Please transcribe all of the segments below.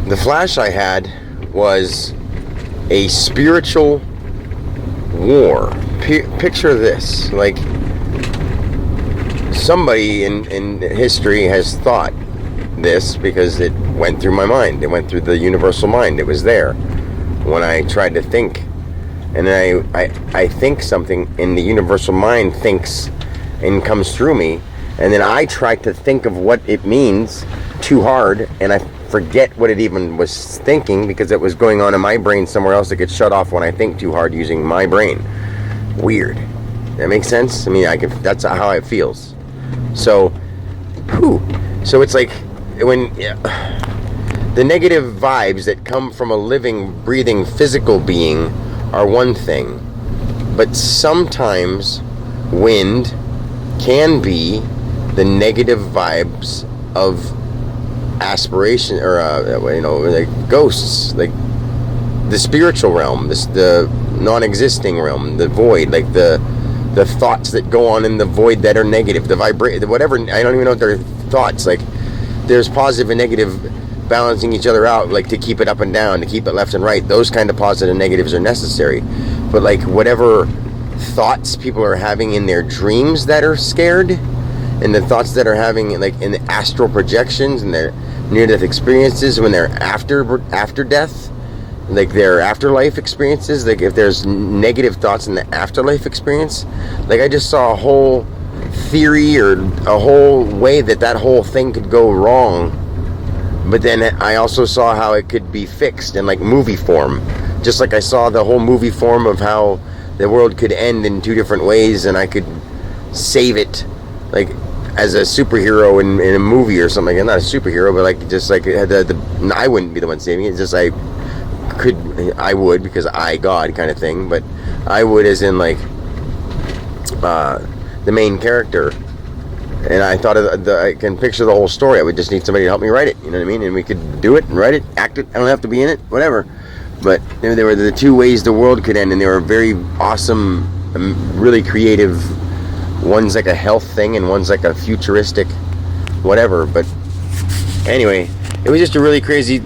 The flash I had was a spiritual war. Picture this, like somebody in history has thought this, because it went through my mind. It went through the universal mind. It was there when I tried to think. And then I think something, and the universal mind thinks and comes through me. And then I try to think of what it means too hard, and I forget what it even was thinking, because it was going on in my brain somewhere else that gets shut off when I think too hard using my brain. Weird. That makes sense? I mean, that's how it feels. So, So it's like when the negative vibes that come from a living, breathing, physical being are one thing, but sometimes wind can be the negative vibes of aspiration, or like ghosts, like the spiritual realm, the non-existing realm, the void, like the thoughts that go on in the void that are negative, the whatever, I don't even know if they're thoughts, like there's positive and negative balancing each other out, like to keep it up and down, to keep it left and right. Those kind of positive and negatives are necessary, but like whatever thoughts people are having in their dreams that are scared, and the thoughts that are having like in the astral projections and their near-death experiences when they're after death, like their afterlife experiences, like if there's negative thoughts in the afterlife experience, like I just saw a whole theory or a whole way that whole thing could go wrong. But then I also saw how it could be fixed in like movie form, just like I saw the whole movie form of how the world could end in two different ways, and I could save it, like as a superhero in a movie or something. I'm not a superhero, but like just like I wouldn't be the one saving it. It's just I would, because God kind of thing, but I would as in like the main character. And I thought I can picture the whole story. I would just need somebody to help me write it, you know what I mean? And we could do it and write it, act it. I don't have to be in it, whatever. But there were the two ways the world could end, and they were very awesome, really creative. One's like a health thing, and one's like a futuristic whatever. But anyway, it was just a really crazy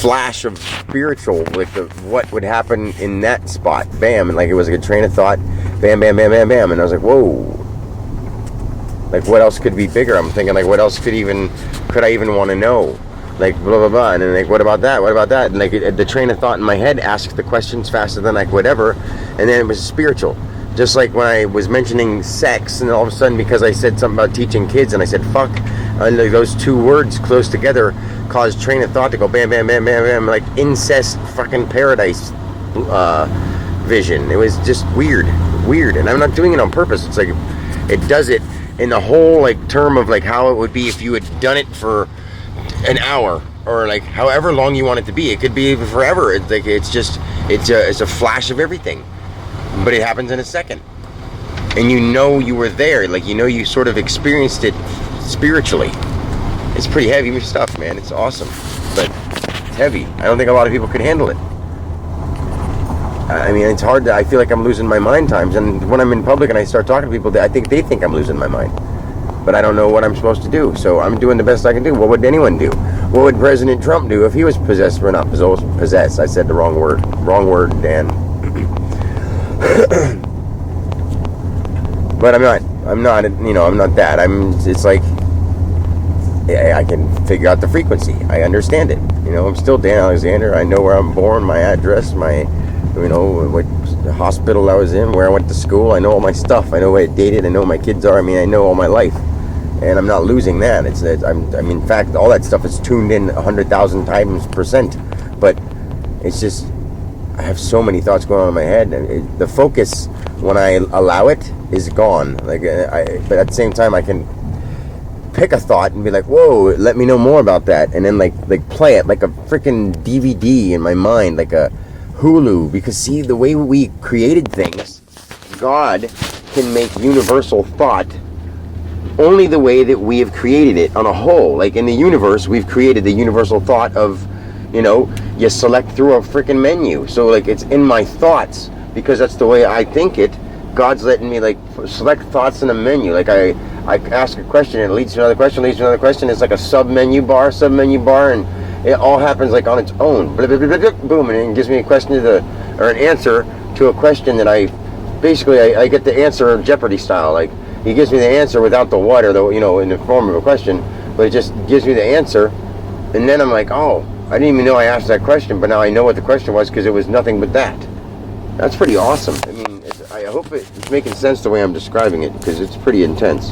flash of spiritual, like what would happen in that spot. Bam. And like it was like a train of thought. Bam, bam, bam, bam, bam. And I was like, whoa. Like, what else could be bigger? I'm thinking, like, what else could I even want to know? Like, blah, blah, blah. And then, like, what about that? What about that? And, like, the train of thought in my head asked the questions faster than, like, whatever. And then it was spiritual. Just like when I was mentioning sex, and all of a sudden, because I said something about teaching kids, and I said, fuck, and like, those two words close together caused train of thought to go bam, bam, bam, bam, bam, like incest fucking paradise vision. It was just weird. And I'm not doing it on purpose. It's like, it does it in the whole like term of like how it would be if you had done it for an hour, or like however long you want it to be. It could be forever. It's like it's a flash of everything, but it happens in a second, and you were there, like you sort of experienced it spiritually. It's pretty heavy stuff, man. It's awesome, but it's heavy. I don't think a lot of people could handle it. I mean, it's hard I feel like I'm losing my mind times, and when I'm in public and I start talking to people, I think they think I'm losing my mind, but I don't know what I'm supposed to do, so I'm doing the best I can do. What would anyone do? What would President Trump do if he was possessed, or not possessed? I said the wrong word, Dan. But I'm not, I'm not that. It's like, I can figure out the frequency. I understand it. I'm still Dan Alexander. I know where I'm born, my address, what hospital I was in, where I went to school. I know all my stuff. I know where I dated. I know who my kids are. I mean, I know all my life, and I'm not losing that. In fact, all that stuff is tuned in 100,000 times %. But it's just, I have so many thoughts going on in my head, and the focus when I allow it is gone. Like, but at the same time, I can pick a thought and be like, whoa, let me know more about that, and then like play it like a freaking DVD in my mind, like a Hulu. Because see, the way we created things, God can make universal thought only the way that we have created it on a whole. Like in the universe, we've created the universal thought of, you select through a freaking menu. So like it's in my thoughts, because that's the way I think it. God's letting me like select thoughts in a menu. Like I ask a question, and it leads to another question, leads to another question. It's like a sub menu bar, and it all happens like on its own. Boom, and it gives me a question or an answer to a question that I get the answer Jeopardy style. Like, he gives me the answer without the what, or the, in the form of a question, but it just gives me the answer, and then I'm like, oh, I didn't even know I asked that question, but now I know what the question was because it was nothing but that. That's pretty awesome. I mean, I hope it's making sense the way I'm describing it, because it's pretty intense.